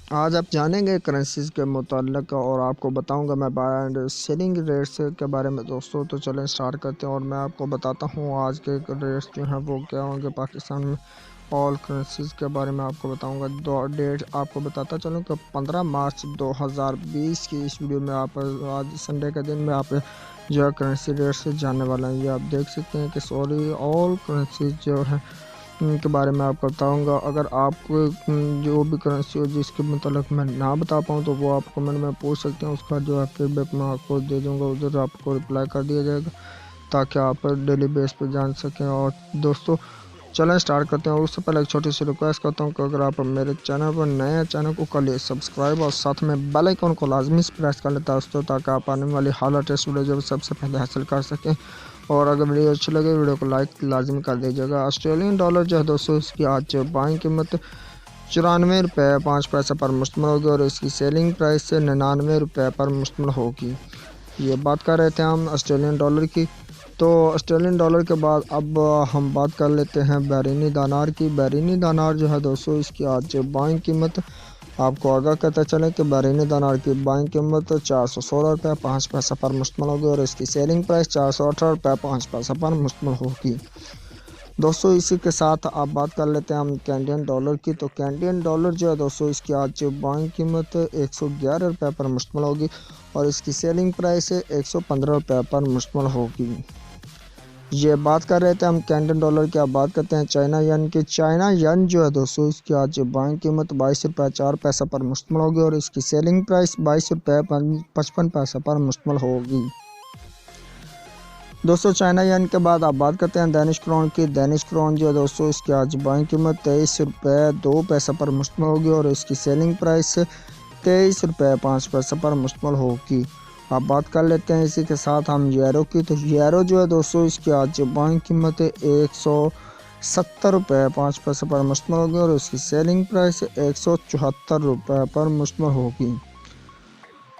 आज आप जानेंगे करेंसीज़ के मुताल्लिक़ और आपको बताऊंगा मैं बाय एंड सेलिंग रेट्स के बारे में दोस्तों। तो चलें स्टार्ट करते हैं और मैं आपको बताता हूँ आज के रेट्स जो हैं वो क्या होंगे पाकिस्तान में। ऑल करेंसीज़ के बारे में आपको बताऊंगा। दो डेट आपको बताता चलूँ कि 15 मार्च 2020 की इस वीडियो में आप आज संडे के दिन में आप जो है करेंसी रेट्स जानने वाला है। ये आप देख सकते हैं कि सॉरी ऑल करेंसीज़ जो है के बारे में आपको बताऊंगा। अगर आपको जो भी करेंसी हो जिसके मतलब मैं ना बता पाऊँ तो वो आप कमेंट में पूछ सकते हैं, उसका जो है फीडबैक मैं आपको दे दूंगा, उधर आपको रिप्लाई कर दिया जाएगा ताकि आप डेली बेस पे जान सकें। और दोस्तों चलें स्टार्ट करते हैं। और उससे पहले एक छोटी सी रिक्वेस्ट करता हूँ कि अगर आप मेरे चैनल पर नए हैं चैनल को कर लिए सब्सक्राइब और साथ में बेल आइकन को लाजमी प्रेस कर लेता दोस्तों, ताकि आप आने वाली हाल लेटेस्ट वीडियो जो सबसे पहले हासिल कर सकें। और अगर वीडियो अच्छी लगे वीडियो को लाइक लाजमी कर दीजिएगा। ऑस्ट्रेलियन डॉलर जो है दोस्तों इसकी आज बाइंग कीमत 94 रुपये 5 पैसे पर मुश्तमिल होगी और इसकी सेलिंग प्राइस से 99 रुपये पर मुश्तमिल होगी। ये बात कर रहे थे हम ऑस्ट्रेलियन डॉलर की। तो ऑस्ट्रेलियन डॉलर के बाद अब हम बात कर लेते हैं बैरिनी दानार की। बैरिनी दानार जो है दोस्तों इसकी आज बाइंग कीमत आपको आगाह करते चलें कि बैरिनी दानार की बाइंग कीमत 416 रुपये 5 पैसे पर मुश्तमिल होगी और इसकी सेलिंग प्राइस 418 रुपये 5 पैसे पर मुश्तमिल होगी। दोस्तों इसी के साथ आप बात कर लेते हैं हम कैनेडियन डॉलर की। तो कैनेडियन डॉलर जो है दोस्तों इसकी आज बाइंग कीमत 111 रुपये पर मुश्तमिल होगी और इसकी सेलिंग प्राइस 115 रुपये पर मुश्तमिल होगी। ये बात कर रहे थे हम कैनेडियन डॉलर की। आप बात करते हैं चाइना यन की। चाइना यन जो है दोस्तों इसकी आज बाइंग कीमत 22 रुपये 4 पैसे पर मुश्तमिल होगी और इसकी सेलिंग प्राइस 22 रुपये 55 पैसे पर मुश्तमिल होगी। दोस्तों चाइना यन के बाद आप बात करते हैं डेनिश क्रोन की। डेनिश क्रोन जो है दोस्तों इसकी आज बाइंग कीमत 23 रुपये 2 पैसे पर मुश्तमिल होगी और इसकी सेलिंग प्राइस 23 रुपये 5 पैसे पर मुश्तमिल होगी। आप बात कर लेते हैं इसी के साथ हम यूरो की। तो यूरो जो है दोस्तों इसकी आज बाइंग कीमत 170 रुपये 5 पैसे पर मुश्तमिल होगी और इसकी सेलिंग प्राइस 174 रुपये पर मुश्तमिल होगी।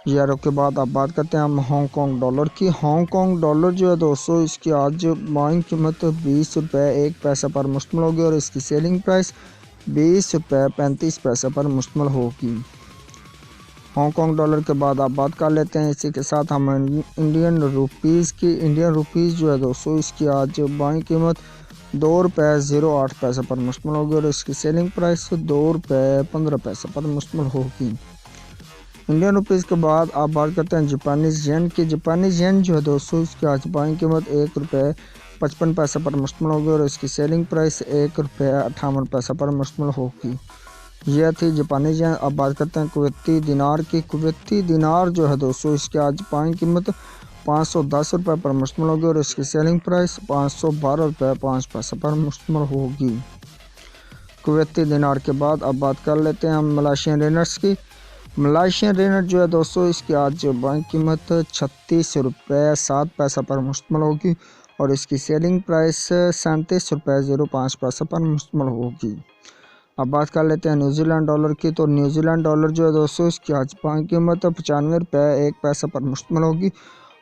यूरो के बाद आप बात करते हैं हम हांगकांग डॉलर की। हांगकांग डॉलर जो है दोस्तों इसकी आज बाइंग कीमत 20 रुपये 1 पैसे पर मुश्तमिल होगी और इसकी सेलिंग प्राइस 20 रुपये 35 पैसे पर मुश्तमिल होगी। हांगकांग डॉलर के बाद आप बात कर लेते हैं इसी के साथ हम इंडियन रुपीज़ की। इंडियन रुपीज़ जो है दोस्तों इसकी आज बाइंग कीमत 2 रुपये 08 पैसे पर मुश्तमिल होगी और इसकी सेलिंग प्राइस 2 रुपये 15 पैसे पर मुश्तमिल होगी। इंडियन रुपीज़ के बाद आप बात करते हैं जापानीज़ येन की। जापानीज़ येन जो है दोस्तों इसकी आज बाइंग कीमत 1 रुपये 55 पैसे पर मुश्तमिल होगी और इसकी सेलिंग प्राइस 1 रुपये 58 पैसे पर मुश्तमिल होगी। यह थी जापानीज़ येन। अब बात करते हैं कुवैती दिनार की। कुवैती दिनार जो है दोस्तों इसकी आज बाइंग कीमत 510 रुपये पर मुश्तमिल होगी और इसकी सेलिंग प्राइस 512 रुपये 5 पैसे पर मुश्तमिल होगी। कुवैती दिनार के बाद अब बात कर लेते हैं हम मलेशियन रिनर्स की। मलेशियन रिनर जो है दोस्तों इसकी आज बाइंग कीमत 36 रुपये 7 पैसे पर मुश्तमिल होगी और इसकी सेलिंग प्राइस 37 रुपये 05 पैसे पर मुश्तमिल होगी। अब बात कर लेते हैं न्यूजीलैंड डॉलर की। तो न्यूजीलैंड डॉलर जो है दोस्तों इसकी आज बाइंग कीमत 95 रुपये 1 पैसे पर मुश्तमिल होगी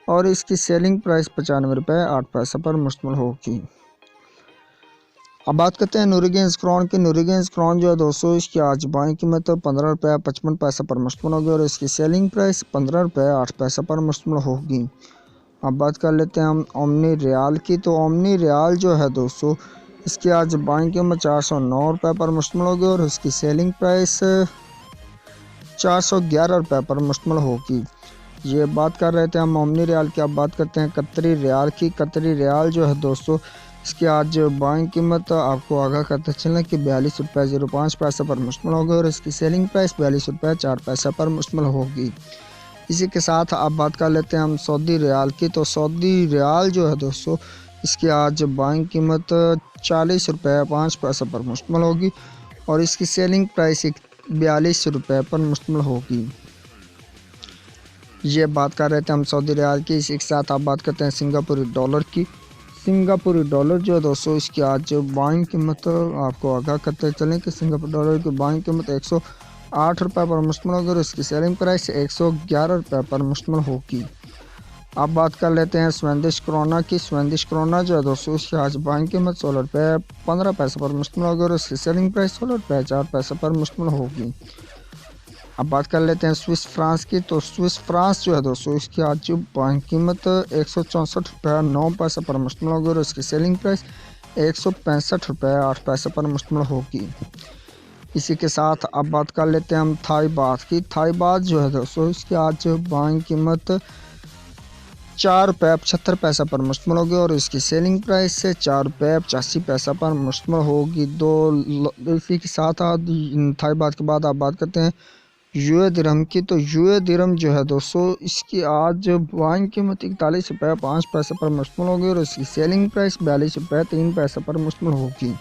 और इसकी सेलिंग प्राइस 95 रुपये 8 पैसे पर मुश्तमिल होगी। अब बात करते हैं नॉर्वेजियन क्राउन की। नॉर्वेजियन क्राउन जो है दोस्तों इसकी आज बाइंग कीमत 15 रुपये 55 पैसे पर मुश्तमिल होगी और इसकी सेलिंग प्राइस 15 रुपये 8 पैसे पर मुश्तमिल होगी। अब बात कर लेते हैं हम ओमनी रियाल की। तो ओमनी रियाल जो है दोस्तों इसकी आज बाइंग कीमत 409 रुपये पर मुश्तमिल होगी और इसकी सेलिंग प्राइस 411 रुपये पर मुश्तमिल होगी। ये बात कर रहे थे हम ओमनी रियाल की। अब बात करते हैं कतरी रियाल की। कतरी रियाल जो है दोस्तों इसकी आज बाइंग कीमत आपको आगाह करते चलें कि 42 रुपये 05 पैसे पर मुश्तमिल होगी और इसकी सेलिंग प्राइस 42 रुपये 4 पैसे पर मुश्तमिल होगी। इसी के साथ आप बात कर लेते हैं हम सऊदी रियाल की। तो सऊदी रियाल जो है दोस्तों इसकी आज बाइंग कीमत 40 रुपये 5 पैसे पर मुश्तमिल होगी और इसकी सेलिंग प्राइस 42 रुपये पर मुश्तमिल होगी। ये बात कर रहे थे हम सऊदी रियाल की। इसी के साथ आप बात करते हैं सिंगापुरी डॉलर की। सिंगापुरी डॉलर जो है दोस्तों इसकी आज बाइंग कीमत आपको आगाह करते चलें कि सिंगापुर डॉलर की बाइंग कीमत 108 रुपये पर मुश्तमिल होगी और इसकी सेलिंग प्राइस 111 रुपये पर मुश्तमिल होगी। अब बात कर लेते हैं स्वेडिश क्रोना की। स्वेडिश क्रोना जो है दोस्तों इसकी आज बाइंग कीमत 16 रुपये 15 पैसे पर मुश्तमिल होगी और इसकी सेलिंग प्राइस 16 रुपये 4 पैसे पर मुश्तमिल होगी। अब बात कर लेते हैं स्विस फ्रांस की। तो स्विस फ्रांस जो है दोस्तों, इसकी आज जो बाइंग कीमत 164 रुपये 9 पैसे पर मुश्तमिल होगी और इसकी सेलिंग प्राइस 165 रुपये 8 पैसे पर मुश्तमिल होगी। इसी के साथ अब बात कर लेते हैं हम थाई बात की। थाई बात जो है दोस्तों, इसकी आज बाइंग कीमत 4 रुपये 75 पैसे पर मुश्तमिल होगी और इसकी सेलिंग प्राइस से 4 रुपये 85 पैसे पर मुश्तमिल होगी। इसी के साथ थाई बात के बाद आप बात करते हैं यूए दिरहम की। तो यूए दिरहम जो है दोस्तों, इसकी आज बाइंग कीमत 41 रुपये 5 पैसे पर मुश्तमिल होगी और इसकी सेलिंग प्राइस 42 रुपये 3 पैसे पर मुश्तमिल होगी।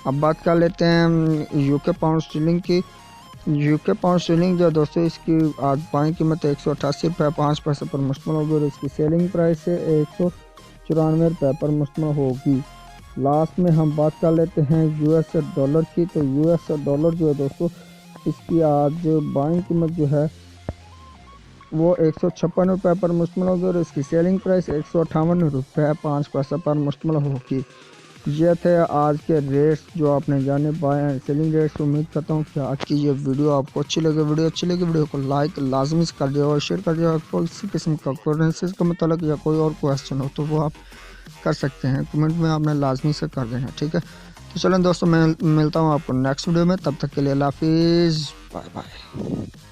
अब बात कर लेते हैं यूके पाउंड स्टर्लिंग की। यूके पाउंड स्टर्लिंग जो है दोस्तों, इसकी आज बाइंग कीमत 188 रुपये 5 पैसे पर मुश्तमिल होगी और इसकी सेलिंग प्राइस से 194 रुपये पर मुश्तमिल होगी। लास्ट में हम बात कर लेते हैं यूएस डॉलर की। तो यूएस डॉलर जो है दोस्तों, इसकी आज बाइंग कीमत जो है वो 156 रुपये पर मुश्तमिल होगी और इसकी सेलिंग प्राइस 158 रुपये 5 पैसे पर मुश्तमिल होगी। ये थे आज के रेट्स जो आपने जाने बाय एंड सेलिंग रेट्स। उम्मीद करता हूँ कि आज की ये वीडियो आपको अच्छी लगे। वीडियो को लाइक लाजमी से कर दिया और शेयर कर दिया। कोई किसी किस्म का करेंसीज का मतलब या कोई और क्वेश्चन हो तो वो आप कर सकते हैं, कमेंट में आपने लाजमी से कर देना, ठीक है। तो चलें दोस्तों, मैं मिलता हूँ आपको नेक्स्ट वीडियो में। तब तक के लिए अल्लाह हाफिज़, बाय बाय।